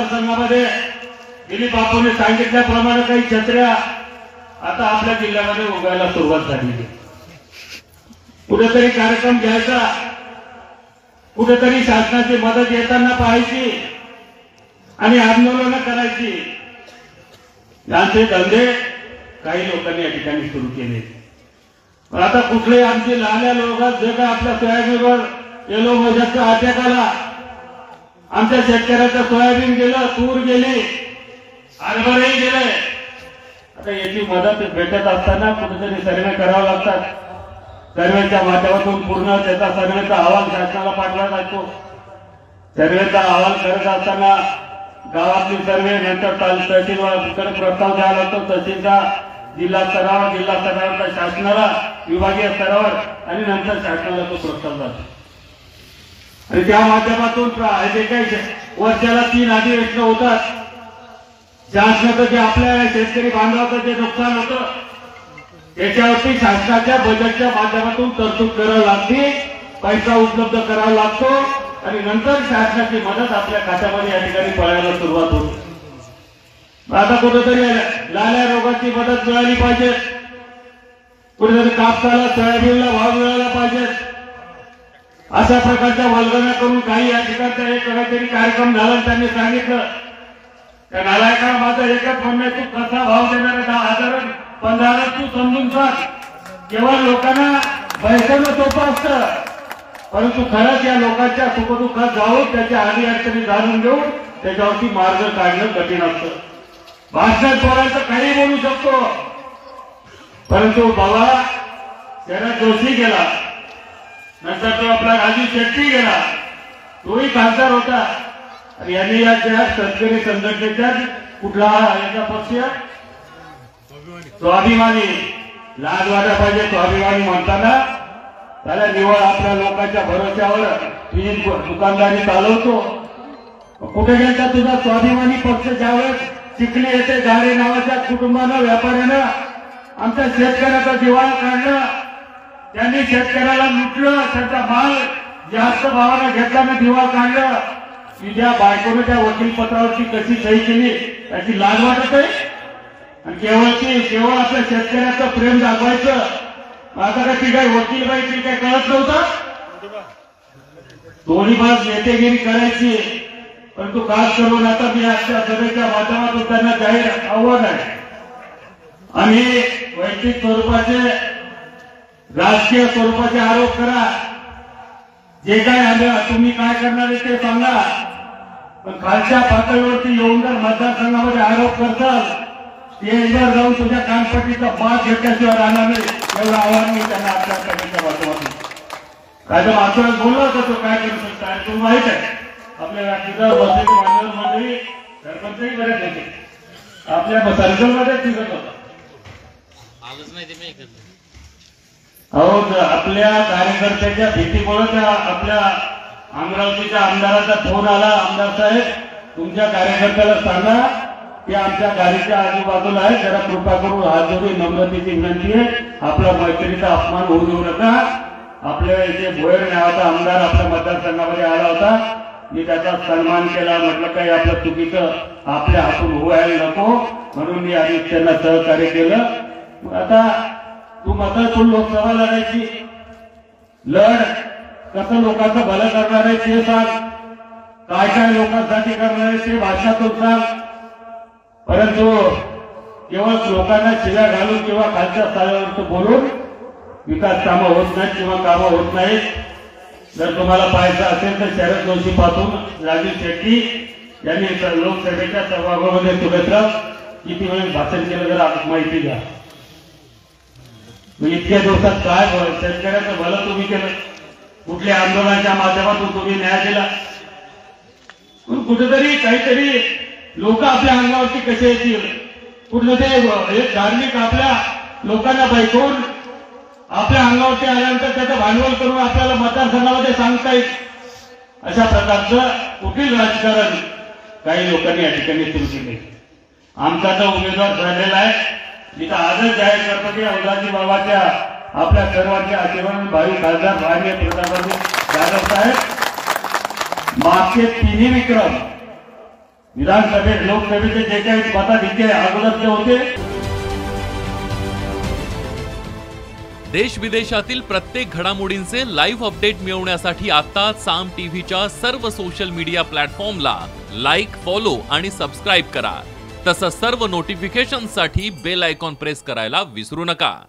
मतदारसंघामध्ये दिलीप बापूने सांगितल्याप्रमाणे काही छत्र्या आता आपल्या जिल्ह्यामध्ये उगायला सुरुवात झाली आहे। कुठेतरी कार्यक्रम घ्यायचा, कुठेतरी शासनाची मदत येताना पाहायची आणि आंदोलन करायची। यांचे धंदे काही लोकांनी या ठिकाणी सुरू केले। पण आता कुठले आमचे लहान लोक जे काय आपल्या सोयाबीनवर येलो मोजाचा अटॅक आला, आमच्या शेतकऱ्याचं सोयाबीन गेलं, तूर गेली, हरभराही गेले। आता याची मदत भेटत असताना कुठेतरी सर्वे करावा लागतात। सर्वेच्या माध्यमातून पूर्ण त्याचा सर्वेचा अहवाल शासनाला पाठवला जातो। सर्वेचा अहवाल करत असताना गावातली सर्वे, नंतर तहसीलकडे प्रस्ताव द्यावा लागतो, तहसीलचा जिल्हा स्तरावर, जिल्हा स्तरावर शासनाला, विभागीय स्तरावर आणि नंतर शासनाला तो प्रस्ताव जातो। आणि त्या माध्यमातून जे काही वर्षाला 3 अधिवेशन होतात। शासनाचं जे आपल्या शेतकरी बांधवाचं जे नुकसान होतं त्याच्यावरती शासनाच्या बजेटच्या माध्यमातून तरतूद करावी लागते, पैसा उपलब्ध करावा लागतो आणि नंतर शासनाची मदत आपल्या खात्यामध्ये या ठिकाणी पडायला सुरुवात होते। आता कुठेतरी लाल्या रोगाची मदत मिळाली पाहिजे, कुठेतरी कापसाला, सोयाबीनला भाव मिळाला पाहिजे। अशा प्रकारच्या वल्गना करून काही या ठिकाणचा एक काहीतरी कार्यक्रम झाला। त्यांनी सांगितलं त्या नालायका माझा एकच म्हणणं, तू कसा भाव देणार, 10,000 15,000 तू समजून सांग। केवळ लोकांना पैशानं सोपं असतं, परंतु खरंच या लोकांच्या सुखदुःखात जाऊन त्याच्या आडी अडचणी जाणून घेऊन त्याच्यावरती मार्ग काढणं कठीण असतं। भाषणात बोलायचं काही बोलू शकतो, परंतु बाबा शरद जोशी गेला, नंतर तो आपला राजू शेट्टी गेला, तोही खासदार होता आणि यांनी या शेतकरी संघटनेच्या कुठला याचा पक्ष स्वाभिमानी, लाज वाटा पाहिजे स्वाभिमानी म्हणताना त्याला निवड आपल्या लोकांच्या भरोश्यावर ही दुकानदारी चालवतो। कुठे गेला तुझा स्वाभिमानी पक्ष? ज्यावेळेस चिखली येथे गाडे नावाच्या कुटुंबानं, व्यापाऱ्यानं आमच्या शेतकऱ्याचा दिवाळ काढला, त्यांनी शेतकऱ्याला लुटलं, त्यांचा माल जास्त भावानं घेतल्यानं दिवाळ काढलं। तुझ्या बायकोने त्या वकीलपत्रावरती कशी सही केली त्याची लाज वाटत आहे? आणि केवळ आपल्या शेतकऱ्याचं प्रेम दाखवायचं। आता काय ती काय वकील बाई ती काय कळत नव्हतं? दोन्ही बाजू नेतेगिरी करायची, परंतु खास करून आता मी आजच्या सभेच्या माध्यमातून त्यांना जाहीर आव्हान आहे, आम्ही वैयक्तिक स्वरूपाचे, राजकीय स्वरूपाचे आरोप करा, जे काय आलं तुम्ही काय करणार आहे ते सांगा, पण खालच्या पातळीवरती येऊन जर मतदारसंघामध्ये आरोप करताल, स्टेजवर जाऊन तुझ्या कानपट्टीचा बात घेतल्याशिवाय राहणार नाही, एवढं आव्हान मी त्यांना आपल्या सभेच्या माध्यमातून काय तर मागच्या बोलला होता। तो काय करू शकता आणि तुम्ही माहित आहे, आपल्या तिथं बसलेली मान्यवर मंडळी, सरपंचही बरेच होते, आपल्या सर्कलमध्ये दिसत होता। अहो, आपल्या कार्यकर्त्याच्या भीतीमुळे त्या आपल्या अमरावतीच्या आमदाराचा फोन आला, आमदार साहेब तुमच्या कार्यकर्त्याला सांगा की आमच्या गाडीच्या आजूबाजूला आहे, जरा कृपा करून हात जोडून नम्रतेची विनंती आहे, आपला मैत्रीचा अपमान होऊ देऊ नका। आपल्या इथे भोयर नावाचा आमदार आपल्या मतदारसंघामध्ये आला होता, मी त्याचा सन्मान केला, म्हटलं काही आपलं चुकीचं आपल्या हातून व्हायला नको म्हणून मी आधी त्यांना सहकार्य केलं। आता तू मतदार लोकसभा लढायची, लढ, कसं लोकांचं भलं करणार आहे ते सांग, काय काय लोकांसाठी करणार आहे ते भाषणातून सांग, परंतु केवळ लोकांना शिव्या घालून किंवा खालच्या स्तरावर बोलून विकास कामं होत नाहीत किंवा कामं होत नाहीत। जर तुम्हाला पाहायचं असेल तर शरद जोशी पासून राजू शेट्टी यांनी लोकसभेच्या सभागृहामध्ये सुभेद्रा किती वेळेस भाषण केलं जरा माहिती द्या। इतक्या दिवसात काय शेतकऱ्याचं भलं तुम्ही केलं, कुठल्या आंदोलनाच्या माध्यमातून तुम्ही न्याय दिला, कुठेतरी काहीतरी लोक आपल्या अंगावरती कसे येतील, कुठलं ते एक धार्मिक आपल्या लोकांना बैकून आपल्या अंगावरती आल्यानंतर त्याचं भांडवल करून आपल्याला मतदारसंघामध्ये सांगता येईल, अशा प्रकारचं कुठील राजकारण काही लोकांनी या ठिकाणी सुरू केले। आमचा जो उमेदवार झालेला आहे, मी तर आजच जाहीर करतो की अवधाजी बाबाच्या आपल्या सर्वांच्या आशीर्वाद भावी खासदार माननीय प्रतापराव जाधव साहेब मागचे 3 विक्रम विधानसभेत लोकसभेचे जे काही मताधिक्य अगोदरचे होते, देश विदेशातील प्रत्येक घडामोडींचे लाईव्ह अपडेट मिळवण्यासाठी आता साम टीव्हीच्या सर्व सोशल मीडिया प्लॅटफॉर्मला लाईक, फॉलो आणि सबस्क्राईब करा. तसंच सर्व नोटिफिकेशनसाठी बेल आयकॉन प्रेस करायला विसरू नका.